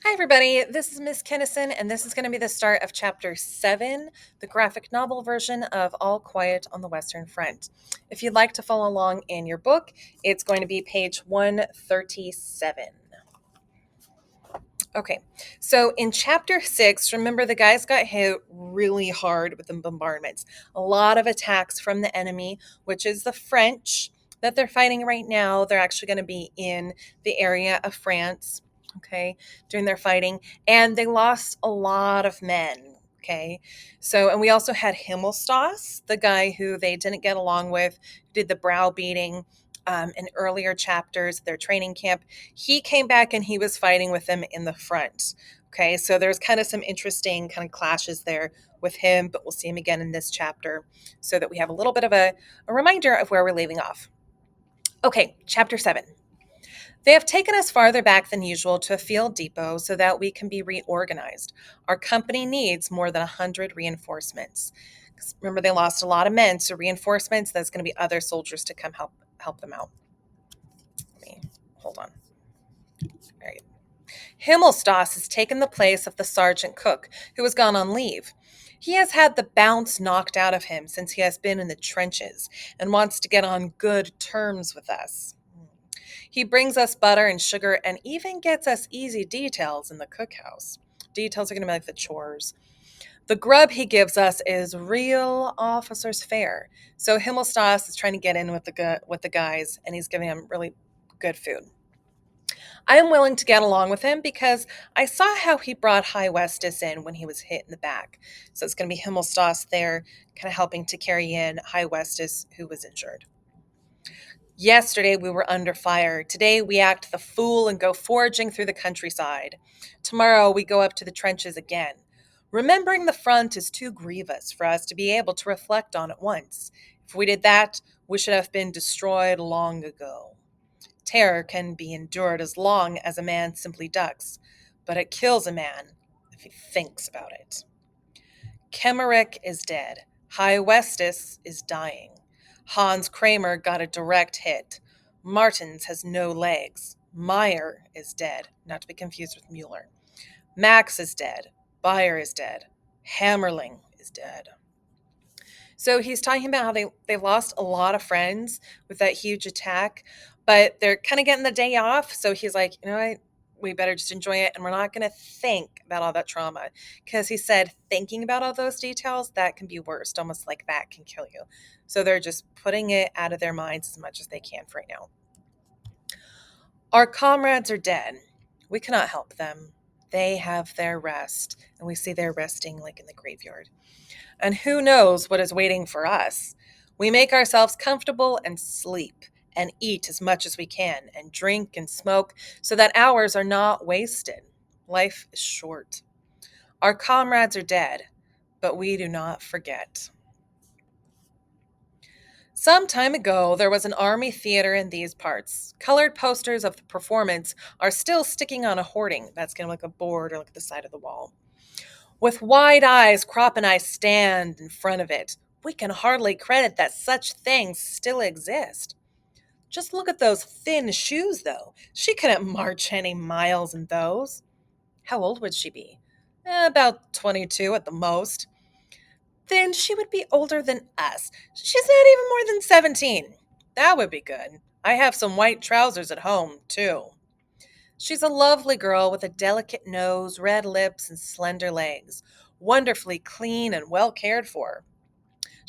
Hi, everybody. This is Miss Kennison, and this is going to be the start of Chapter 7, the graphic novel version of All Quiet on the Western Front. If you'd like to follow along in your book, it's going to be page 137. Okay, so in Chapter 6, remember the guys got hit really hard with the bombardments. A lot of attacks from the enemy, which is the French that they're fighting right now. They're actually going to be in the area of France, okay, doing their fighting. And they lost a lot of men, okay. So, and we also had Himmelstas, the guy who they didn't get along with, who did the browbeating in earlier chapters, their training camp. He came back and he was fighting with them in the front. Okay, so there's kind of some interesting kind of clashes there with him, but we'll see him again in this chapter so that we have a little bit of a reminder of where we're leaving off. Okay, chapter 7. They have taken us farther back than usual to a field depot so that we can be reorganized. Our company needs more than 100 reinforcements. 'Cause remember, they lost a lot of men, so reinforcements, there's going to be other soldiers to come help them out. Let me hold on. All right. Himmelstas has taken the place of the sergeant cook, who has gone on leave. He has had the bounce knocked out of him since he has been in the trenches and wants to get on good terms with us. He brings us butter and sugar and even gets us easy details in the cookhouse. Details are going to be like the chores. The grub he gives us is real officer's fare. So Himmelstas is trying to get in with the guys, and he's giving them really good food. I am willing to get along with him because I saw how he brought High Westus in when he was hit in the back. So it's going to be Himmelstas there, kind of helping to carry in High Westus, who was injured. Yesterday we were under fire. Today we act the fool and go foraging through the countryside. Tomorrow we go up to the trenches again. Remembering the front is too grievous for us to be able to reflect on at once. If we did that, we should have been destroyed long ago. Terror can be endured as long as a man simply ducks, but it kills a man if he thinks about it. Kemmerich is dead. High Westus is dying. Hans Kramer got a direct hit. Martins has no legs. Meyer is dead, not to be confused with Mueller. Max is dead. Bayer is dead. Hammerling is dead. So he's talking about how they've lost a lot of friends with that huge attack, but they're kind of getting the day off. So he's like, you know what? We better just enjoy it, and we're not going to think about all that trauma, because he said thinking about all those details, that can be worst, almost like that can kill you. So they're just putting it out of their minds as much as they can for right now. Our comrades are dead. We cannot help them. They have their rest, and we see they're resting like in the graveyard. And who knows what is waiting for us? We make ourselves comfortable and sleep and eat as much as we can and drink and smoke so that hours are not wasted. Life is short. Our comrades are dead, but we do not forget. Some time ago, there was an army theater in these parts. Colored posters of the performance are still sticking on a hoarding. That's kind of like a board or like the side of the wall. With wide eyes, Crop and I stand in front of it. We can hardly credit that such things still exist. Just look at those thin shoes, though. She couldn't march any miles in those. How old would she be? About 22 at the most. Then she would be older than us. She's not even more than 17. That would be good. I have some white trousers at home, too. She's a lovely girl with a delicate nose, red lips, and slender legs, wonderfully clean and well cared for.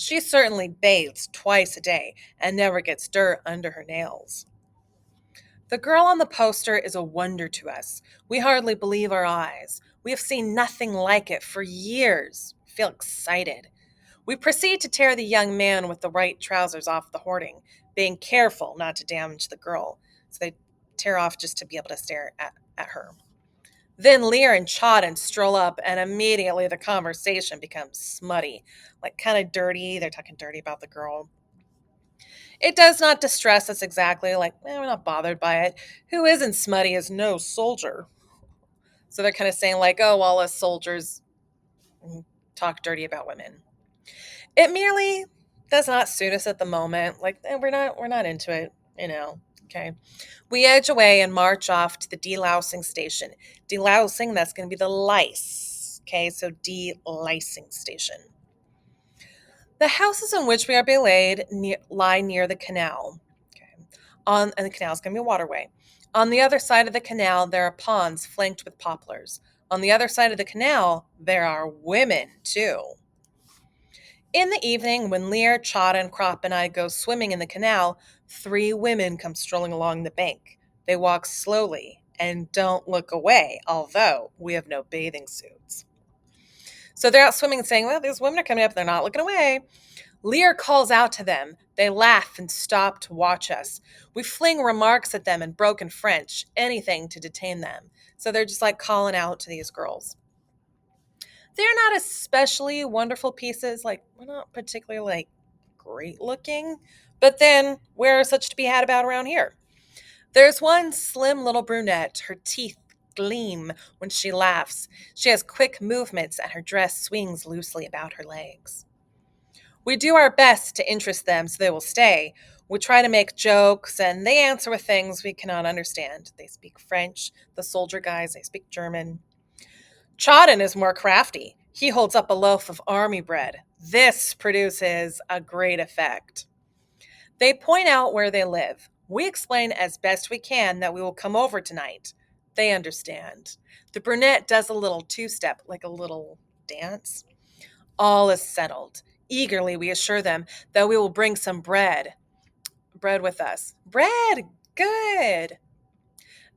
She certainly bathes twice a day and never gets dirt under her nails. The girl on the poster is a wonder to us. We hardly believe our eyes. We have seen nothing like it for years. We feel excited. We proceed to tear the young man with the white trousers off the hoarding, being careful not to damage the girl. So they tear off just to be able to stare at her. Then Lear and Chawdin stroll up, and immediately the conversation becomes smutty, like kind of dirty. They're talking dirty about the girl. It does not distress us exactly, like, we're not bothered by it. Who isn't smutty is no soldier. So they're kind of saying, like, oh, all us soldiers talk dirty about women. It merely does not suit us at the moment. Like, we're not into it. Okay. We edge away and march off to the delousing station. Delousing, that's going to be the lice. Okay, so delicing station. The houses in which we are belayed lie near the canal. Okay. And the canal is going to be a waterway. On the other side of the canal, there are ponds flanked with poplars. On the other side of the canal, there are women too. In the evening, when Lear, Chada, and Crop and I go swimming in the canal, three women come strolling along the bank. They walk slowly and don't look away, although we have no bathing suits. So they're out swimming and saying, well, these women are coming up, they're not looking away. Lear calls out to them. They laugh and stop to watch us. We fling remarks at them in broken French, anything to detain them. So they're just like calling out to these girls. They're not especially wonderful pieces. Like, we're not particularly like great looking. But then, where are such to be had about around here? There's one slim little brunette. Her teeth gleam when she laughs. She has quick movements and her dress swings loosely about her legs. We do our best to interest them so they will stay. We try to make jokes and they answer with things we cannot understand. They speak French, the soldier guys, they speak German. Chadden is more crafty. He holds up a loaf of army bread. This produces a great effect. They point out where they live. We explain as best we can that we will come over tonight. They understand. The brunette does a little two-step, like a little dance. All is settled. Eagerly, we assure them that we will bring some bread. Bread with us. Bread! Good!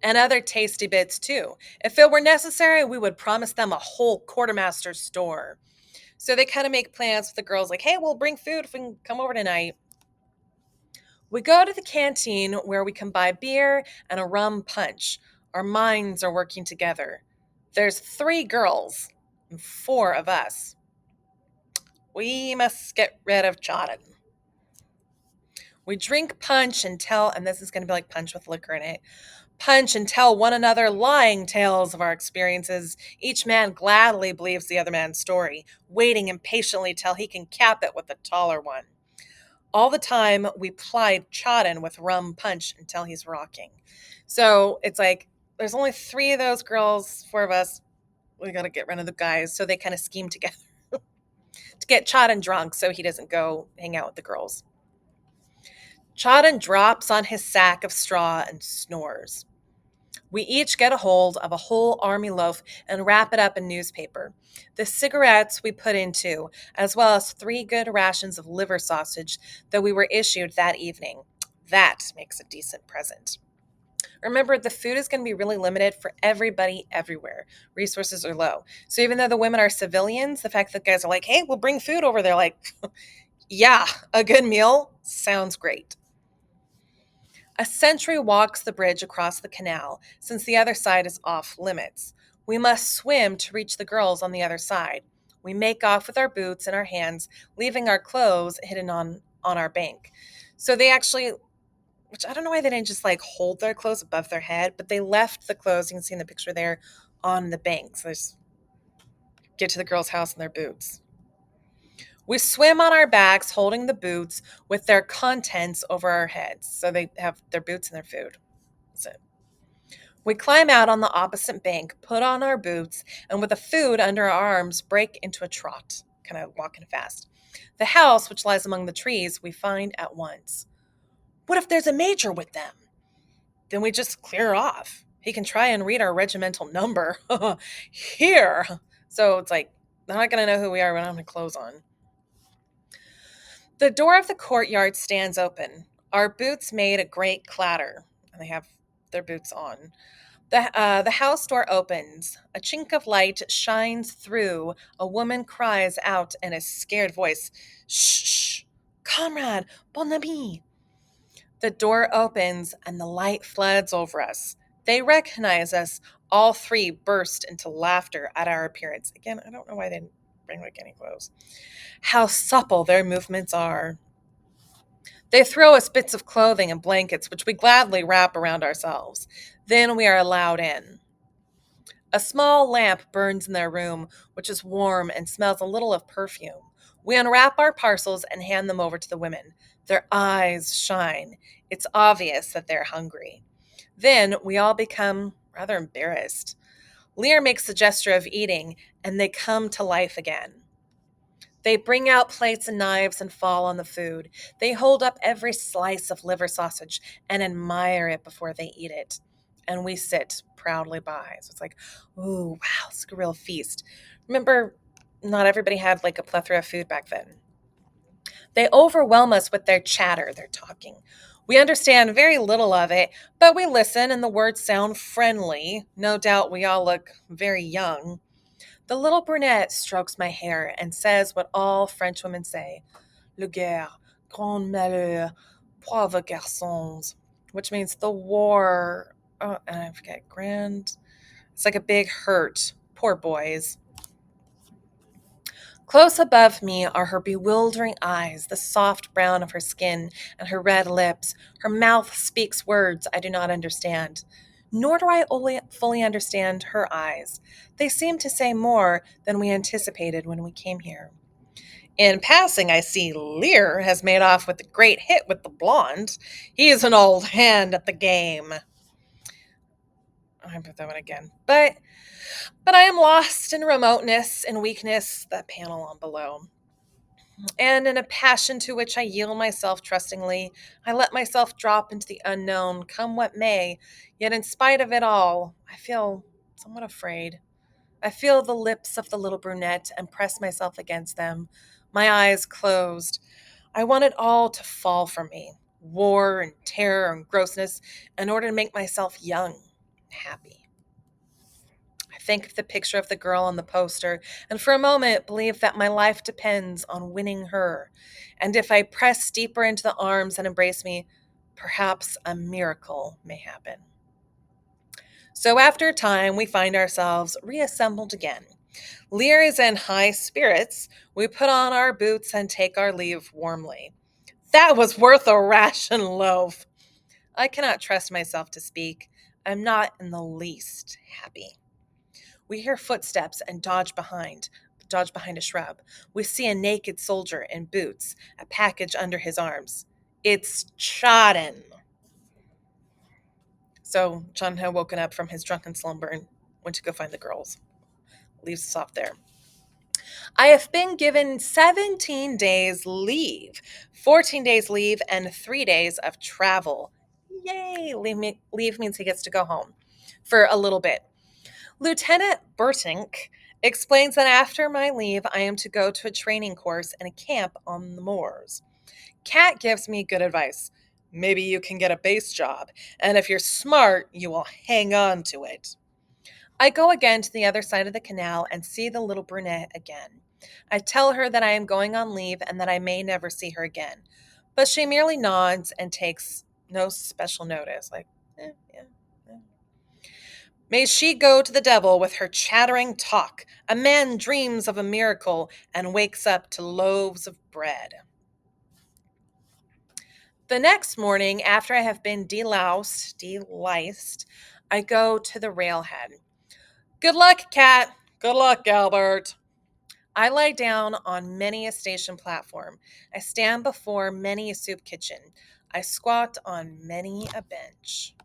And other tasty bits too. If it were necessary, we would promise them a whole quartermaster's store. So they kind of make plans with the girls, like, hey, we'll bring food if we can come over tonight. We go to the canteen where we can buy beer and a rum punch. Our minds are working together. There's 3 girls and 4 of us. We must get rid of Jordan. We drink punch and this is going to be like punch with liquor in it. Punch and tell one another lying tales of our experiences. Each man gladly believes the other man's story, waiting impatiently till he can cap it with a taller one. All the time, we plied Chadden with rum punch until he's rocking. So it's like, there's only 3 of those girls, 4 of us. We got to get rid of the guys. So they kind of scheme together to get Chadden drunk so he doesn't go hang out with the girls. Chadden drops on his sack of straw and snores. We each get a hold of a whole army loaf and wrap it up in newspaper. The cigarettes we put into, as well as 3 good rations of liver sausage that we were issued that evening. That makes a decent present. Remember, the food is going to be really limited for everybody everywhere. Resources are low. So even though the women are civilians, the fact that guys are like, hey, we'll bring food over, they're like, yeah, a good meal sounds great. A sentry walks the bridge across the canal, since the other side is off limits. We must swim to reach the girls on the other side. We make off with our boots in our hands, leaving our clothes hidden on our bank. So they actually, which I don't know why they didn't just like hold their clothes above their head, but they left the clothes, you can see in the picture there, on the bank. So they just get to the girls' house in their boots. We swim on our backs, holding the boots with their contents over our heads. So they have their boots and their food. That's it. We climb out on the opposite bank, put on our boots, and with the food under our arms, break into a trot, kind of walking fast. The house, which lies among the trees, we find at once. What if there's a major with them? Then we just clear off. He can try and read our regimental number. Here. So it's like, they're not going to know who we are when I don't have clothes on. The door of the courtyard stands open. Our boots made a great clatter, and they have their boots on. The house door opens. A chink of light shines through. A woman cries out in a scared voice, shh, shh, comrade, bon ami. The door opens, and the light floods over us. They recognize us. All 3 burst into laughter at our appearance. Again, I don't know why they didn't bring like any clothes. How supple their movements are. They throw us bits of clothing and blankets, which we gladly wrap around ourselves. Then we are allowed in. A small lamp burns in their room, which is warm and smells a little of perfume. We unwrap our parcels and hand them over to the women. Their eyes shine. It's obvious that they're hungry. Then we all become rather embarrassed. Lear makes the gesture of eating, and they come to life again. They bring out plates and knives and fall on the food. They hold up every slice of liver sausage and admire it before they eat it. And we sit proudly by. So it's like, ooh, wow, it's a real feast. Remember, not everybody had like a plethora of food back then. They overwhelm us with their chatter, their talking. We understand very little of it, but we listen and the words sound friendly. No doubt we all look very young. The little brunette strokes my hair and says what all French women say: Le guerre, grand malheur, pauvres garçons, which means the war. Oh, and I forget, grand. It's like a big hurt. Poor boys. Close above me are her bewildering eyes, the soft brown of her skin, and her red lips. Her mouth speaks words I do not understand. Nor do I fully understand her eyes. They seem to say more than we anticipated when we came here. In passing, I see Lear has made off with a great hit with the blonde. He's an old hand at the game. I put that one again. But I am lost in remoteness and weakness, that panel on below. And in a passion to which I yield myself trustingly, I let myself drop into the unknown, come what may. Yet in spite of it all, I feel somewhat afraid. I feel the lips of the little brunette and press myself against them, my eyes closed. I want it all to fall from me, war and terror and grossness, in order to make myself young and happy. I think of the picture of the girl on the poster, and for a moment believe that my life depends on winning her. And if I press deeper into the arms and embrace me, perhaps a miracle may happen. So after a time, we find ourselves reassembled again. Lear is in high spirits. We put on our boots and take our leave warmly. That was worth a ration loaf. I cannot trust myself to speak. I'm not in the least happy. We hear footsteps and dodge behind a shrub. We see a naked soldier in boots, a package under his arms. It's Chaden. So John had woken up from his drunken slumber and went to go find the girls. Leaves us off there. I have been given 17 days leave, 14 days leave, and 3 days of travel. Yay! Leave means he gets to go home for a little bit. Lieutenant Burtink explains that after my leave, I am to go to a training course in a camp on the moors. Kat gives me good advice. Maybe you can get a base job, and if you're smart, you will hang on to it. I go again to the other side of the canal and see the little brunette again. I tell her that I am going on leave and that I may never see her again, but she merely nods and takes no special notice. Like, yeah. May she go to the devil with her chattering talk. A man dreams of a miracle and wakes up to loaves of bread. The next morning, after I have been deliced, I go to the railhead. Good luck, Kat. Good luck, Albert. I lie down on many a station platform. I stand before many a soup kitchen. I squat on many a bench.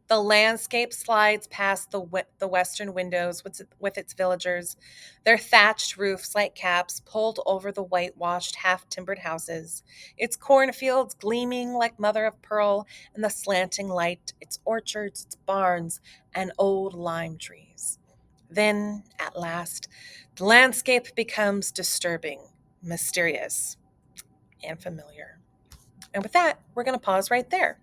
The landscape slides past the western windows with its villagers, their thatched roofs like caps pulled over the whitewashed, half-timbered houses, its cornfields gleaming like mother of pearl in the slanting light, its orchards, its barns, and old lime trees. Then, at last, the landscape becomes disturbing, mysterious, and familiar. And with that, we're going to pause right there.